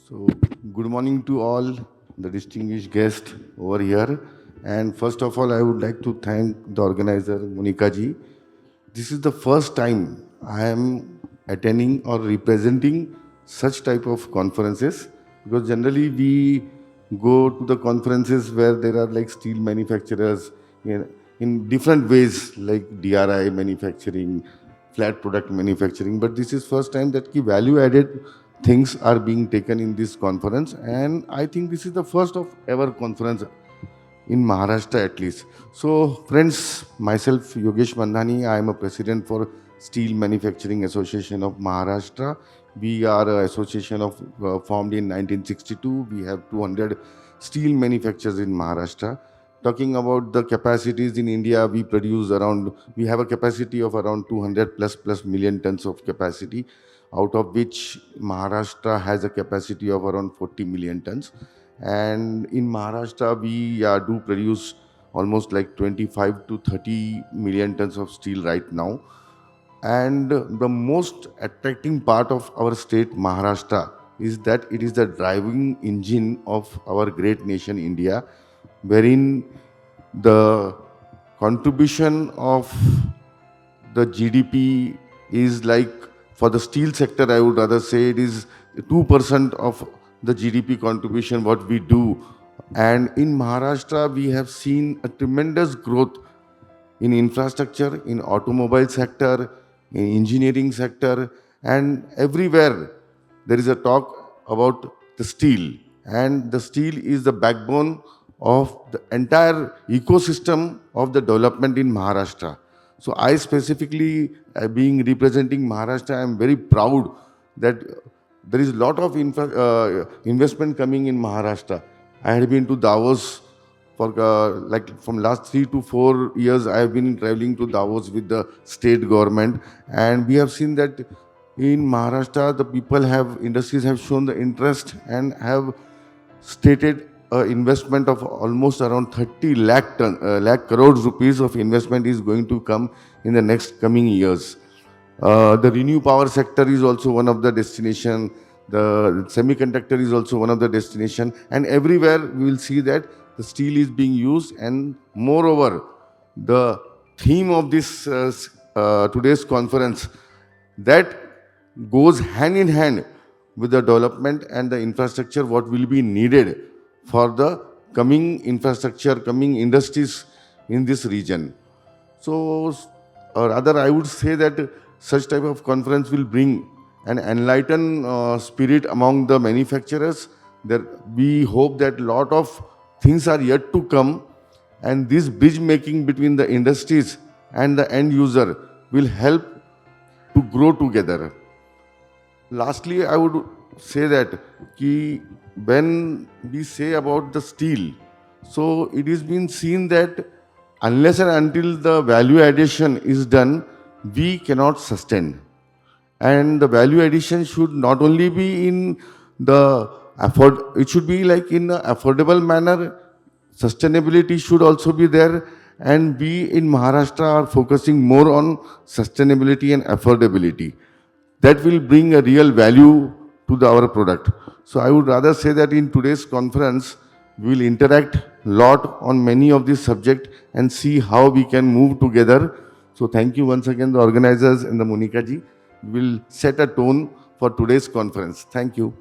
So, good morning to all the distinguished guests over here. And first of all, I would like to thank the organizer, Monica ji. This is the first time I am attending or representing such type of conferences because generally we go to the conferences where there are like steel manufacturers in different ways like DRI manufacturing, flat product manufacturing. But this is first time that ki value added things are being taken in this conference, and I think this is the first of ever conference in Maharashtra at least. So, friends, myself Yogesh Mandhani, I am a president for Steel Manufacturing Association of Maharashtra. We are an association of formed in 1962. We have 200 steel manufacturers in Maharashtra. Talking about the capacities in India, we have a capacity of around 200 plus million tons of capacity, out of which Maharashtra has a capacity of around 40 million tons. And in Maharashtra, we do produce almost like 25 to 30 million tons of steel right now. And the most attracting part of our state, Maharashtra, is that it is the driving engine of our great nation, India, wherein the contribution of the GDP is like, for the steel sector, I would rather say it is 2% of the GDP contribution what we do. And in Maharashtra, we have seen a tremendous growth in infrastructure, in automobile sector, in engineering sector, and everywhere there is a talk about the steel. And the steel is the backbone of the entire ecosystem of the development in Maharashtra. So I specifically, being representing Maharashtra, I am very proud that there is a lot of investment coming in Maharashtra. I had been to Davos for like from last 3 to 4 years. I have been traveling to Davos with the state government, and we have seen that in Maharashtra the people have industries have shown the interest and have stated investment of almost around 30 lakh crores rupees of investment is going to come in the next coming years. The renew power sector is also one of the destination. The semiconductor is also one of the destination, and everywhere we will see that the steel is being used. And moreover, the theme of this today's conference, that goes hand in hand with the development and the infrastructure what will be needed for the coming infrastructure, coming industries in this region. So, or rather, I would say that such type of conference will bring an enlightened spirit among the manufacturers. That we hope that lot of things are yet to come, and this bridge making between the industries and the end user will help to grow together. Lastly, I would say that when we say about the steel, so it is been seen that unless and until the value addition is done, we cannot sustain. And the value addition should not only be in the it should be like in an affordable manner. Sustainability should also be there, and we in Maharashtra are focusing more on sustainability and affordability. That will bring a real value to our product. So I would rather say that in today's conference, we will interact a lot on many of these subjects and see how we can move together. So thank you once again, the organizers and the Monica ji. We will set a tone for today's conference. Thank you.